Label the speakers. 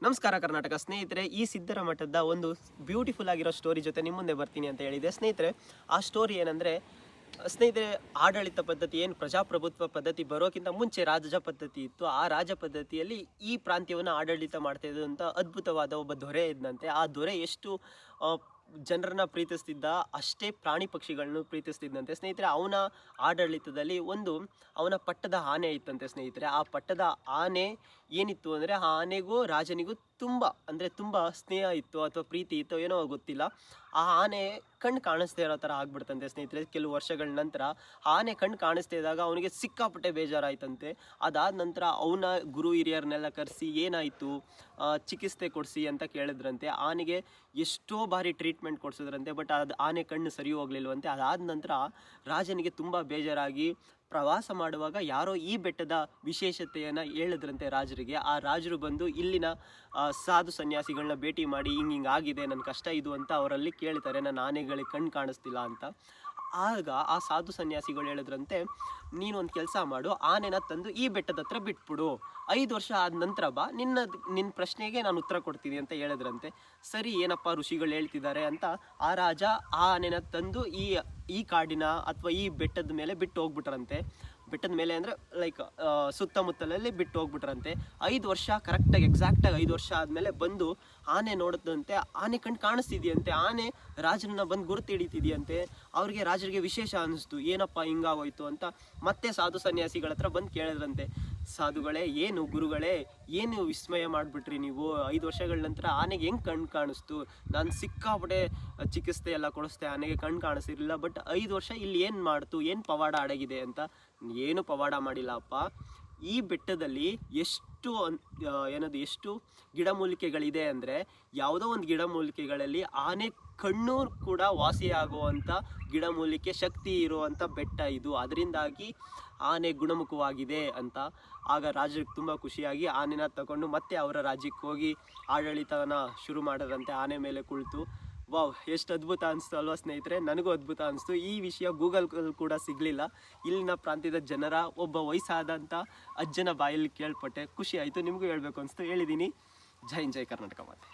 Speaker 1: ನಮಸ್ಕಾರ ಕರ್ನಾಟಕ ಸ್ನೇಹಿತರೆ, ಈ ಸಿದ್ಧರ ಮಠದ ಒಂದು ಬ್ಯೂಟಿಫುಲ್ ಆಗಿರೋ ಸ್ಟೋರಿ ಜೊತೆ ನಿಮ್ಮ ಮುಂದೆ ಬರ್ತೀನಿ ಅಂತ ಹೇಳಿದೆ. ಸ್ನೇಹಿತರೆ, ಆ ಸ್ಟೋರಿ ಏನಂದರೆ, ಸ್ನೇಹಿತರೆ, ಆಡಳಿತ ಪದ್ಧತಿ ಏನು ಪ್ರಜಾಪ್ರಭುತ್ವ ಪದ್ಧತಿ ಬರೋಕ್ಕಿಂತ ಮುಂಚೆ ರಾಜ ಪದ್ಧತಿ ಇತ್ತು. ಆ ರಾಜ ಪದ್ಧತಿಯಲ್ಲಿ ಈ ಪ್ರಾಂತ್ಯವನ್ನು ಆಡಳಿತ ಮಾಡ್ತಾ ಇದ್ದಂಥ ಅದ್ಭುತವಾದ ಒಬ್ಬ ದೊರೆ ಇದ್ದಂತೆ. ಆ ದೊರೆ ಎಷ್ಟು ಜನರನ್ನ ಪ್ರೀತಿಸ್ತಿದ್ದ, ಅಷ್ಟೇ ಪ್ರಾಣಿ ಪಕ್ಷಿಗಳನ್ನು ಪ್ರೀತಿಸ್ತಿದ್ದಂತೆ. ಸ್ನೇಹಿತರೆ, ಅವನ ಆಡಳಿತದಲ್ಲಿ ಅವನ ಪಟ್ಟದ ಆನೆ ಇತ್ತಂತೆ. ಸ್ನೇಹಿತರೆ, ಆ ಪಟ್ಟದ ಆನೆ ಏನಿತ್ತು ಅಂದರೆ, ಆ ಆನೆಗೂ ರಾಜನಿಗೂ ತುಂಬ ಸ್ನೇಹ ಇತ್ತು ಅಥವಾ ಪ್ರೀತಿ ಇತ್ತು, ಏನೋ ಗೊತ್ತಿಲ್ಲ. ಆ ಆನೆ ಕಣ್ಣು ಕಾಣಿಸ್ತಾ ಇರೋ ಥರ ಆಗ್ಬಿಡ್ತಂತೆ. ಸ್ನೇಹಿತರೆ, ಕೆಲವು ವರ್ಷಗಳ ನಂತರ ಆನೆ ಕಣ್ಣು ಕಾಣಿಸ್ತಾ ಇದ್ದಾಗ ಅವನಿಗೆ ಸಿಕ್ಕಾಪಟ್ಟೆ ಬೇಜಾರಾಯ್ತಂತೆ. ಅದಾದ ನಂತರ ಅವನ ಗುರು ಹಿರಿಯರನ್ನೆಲ್ಲ ಕರೆಸಿ ಏನಾಯಿತು, ಚಿಕಿತ್ಸೆ ಕೊಡಿಸಿ ಅಂತ ಕೇಳಿದ್ರಂತೆ. ಆನೆಗೆ ಎಷ್ಟೋ ಬಾರಿ ಟ್ರೀಟ್ಮೆಂಟ್ ಕೊಡಿಸಿದ್ರಂತೆ, ಬಟ್ ಅದು ಆನೆ ಕಣ್ಣು ಸರಿ ಹೋಗ್ಲಿಲ್ವಂತೆ. ಅದಾದ ನಂತರ ರಾಜನಿಗೆ ತುಂಬ ಬೇಜಾರಾಗಿ ಪ್ರವಾಸ ಮಾಡುವಾಗ ಯಾರೋ ಈ ಬೆಟ್ಟದ ವಿಶೇಷತೆಯನ್ನು ಹೇಳಿದ್ರಂತೆ ರಾಜರಿಗೆ. ಆ ರಾಜರು ಬಂದು ಇಲ್ಲಿನ ಸಾಧು ಸನ್ಯಾಸಿಗಳನ್ನ ಭೇಟಿ ಮಾಡಿ ಹಿಂಗೆ ಆಗಿದೆ, ನನ್ನ ಕಷ್ಟ ಇದು ಅಂತ ಅವರಲ್ಲಿ ಕೇಳ್ತಾರೆ, ನನ್ನ ಆನೆಗಳಿಗೆ ಕಣ್ಣು ಕಾಣಿಸ್ತಿಲ್ಲ ಅಂತ. ಆಗ ಆ ಸಾಧು ಸನ್ಯಾಸಿಗಳು ಹೇಳಿದ್ರಂತೆ, ನೀನು ಒಂದು ಕೆಲಸ ಮಾಡು, ಆನೆನ ತಂದು ಈ ಬೆಟ್ಟದ ಹತ್ರ ಬಿಟ್ಬಿಡು, 5 ವರ್ಷ ಆದ ನಂತರ ಬಾ, ನಿನ್ನ ಪ್ರಶ್ನೆಗೆ ನಾನು ಉತ್ತರ ಕೊಡ್ತೀನಿ ಅಂತ ಹೇಳಿದ್ರಂತೆ. ಸರಿ, ಏನಪ್ಪ ಋಷಿಗಳು ಹೇಳ್ತಿದ್ದಾರೆ ಅಂತ ಆ ರಾಜ ಆ ಆನೆನ ತಂದು ಈ ಕಾಡಿನ ಅಥವಾ ಈ ಬೆಟ್ಟದ ಮೇಲೆ ಬಿಟ್ಟು ಹೋಗ್ಬಿಟ್ರಂತೆ. ಬೆಟ್ಟದ ಮೇಲೆ ಅಂದರೆ ಲೈಕ್ ಸುತ್ತಮುತ್ತಲಲ್ಲಿ ಬಿಟ್ಟು ಹೋಗ್ಬಿಟ್ರಂತೆ. 5 ವರ್ಷ ಕರೆಕ್ಟಾಗಿ ಎಕ್ಸಾಕ್ಟಾಗಿ 5 ವರ್ಷ ಆದಮೇಲೆ ಬಂದು ಆನೆ ನೋಡುತ್ತಂತೆ. ಆನೆ ಕಣ್ಣು ಕಾಣಿಸ್ತಿದೆಯಂತೆ. ಆನೆ ರಾಜರನ್ನ ಬಂದು ಗುರುತು ಹಿಡಿತಿದೆಯಂತೆ. ರಾಜರಿಗೆ ವಿಶೇಷ ಅನ್ನಿಸ್ತು, ಏನಪ್ಪ ಹಿಂಗಾಗೋಯ್ತು ಅಂತ ಮತ್ತೆ ಸಾಧು ಸನ್ಯಾಸಿಗಳ ಹತ್ರ ಬಂದು ಕೇಳಿದ್ರಂತೆ. ಸಾಧುಗಳೇ, ಏನು ಗುರುಗಳೇ, ಏನು ವಿಸ್ಮಯ ಮಾಡಿಬಿಟ್ರಿ ನೀವು, 5 ವರ್ಷಗಳ ನಂತರ ಆನೆಗೆ ಹೆಂಗೆ ಕಣ್ಣು ಕಾಣಿಸ್ತು, ನಾನು ಸಿಕ್ಕಾಪಟ್ಟೆ ಚಿಕಿತ್ಸೆ ಎಲ್ಲ ಕೊಡಿಸ್ದೆ, ಆನೆಗೆ ಕಣ್ಣು ಕಾಣಿಸ್ತಿರ್ಲಿಲ್ಲ, ಬಟ್ 5 ವರ್ಷ ಇಲ್ಲಿ ಏನು ಮಾಡ್ತು, ಏನು ಪವಾಡ ಅಡಗಿದೆ ಅಂತ. ಏನು ಪವಾಡ ಮಾಡಿಲ್ಲಪ್ಪ, ಈ ಬೆಟ್ಟದಲ್ಲಿ ಎಷ್ಟು ಗಿಡಮೂಲಿಕೆಗಳಿದೆ ಅಂದರೆ, ಯಾವುದೋ ಒಂದು ಗಿಡಮೂಲಿಕೆಗಳಲ್ಲಿ ಆನೆ ಕಣ್ಣು ಕೂಡ ವಾಸಿಯಾಗುವಂಥ ಗಿಡಮೂಲಿಕೆ ಶಕ್ತಿ ಇರುವಂಥ ಬೆಟ್ಟ ಇದು, ಅದರಿಂದಾಗಿ ಆನೆ ಗುಣಮುಖವಾಗಿದೆ ಅಂತ. ಆಗ ರಾಜರಿಗೆ ತುಂಬ ಖುಷಿಯಾಗಿ ಆನೆನ ತಗೊಂಡು ಮತ್ತೆ ಅವರ ರಾಜ್ಯಕ್ಕೆ ಹೋಗಿ ಆಡಳಿತನ ಶುರು ಮಾಡೋದಂತೆ. ಆನೆ ಮೇಲೆ ಕುಳಿತು ವಾವ್, ಎಷ್ಟು ಅದ್ಭುತ ಅನಿಸ್ತು ಅಲ್ವಾ ಸ್ನೇಹಿತರೆ? ನನಗೂ ಅದ್ಭುತ ಅನಿಸ್ತು. ಈ ವಿಷಯ ಗೂಗಲ್ ಕೂಡ ಸಿಗಲಿಲ್ಲ. ಇಲ್ಲಿನ ಪ್ರಾಂತ್ಯದ ಜನರ ಒಬ್ಬ ವಯಸ್ಸಾದಂಥ ಅಜ್ಜನ ಬಾಯಲ್ಲಿ ಕೇಳ್ಪಟ್ಟೆ, ಖುಷಿ ಆಯಿತು. ನಿಮಗೂ ಹೇಳಬೇಕು ಅನಿಸ್ತು, ಹೇಳಿದ್ದೀನಿ. ಜೈ ಹಿಂದ್, ಜೈ ಕರ್ನಾಟಕ ಮಾತೆ.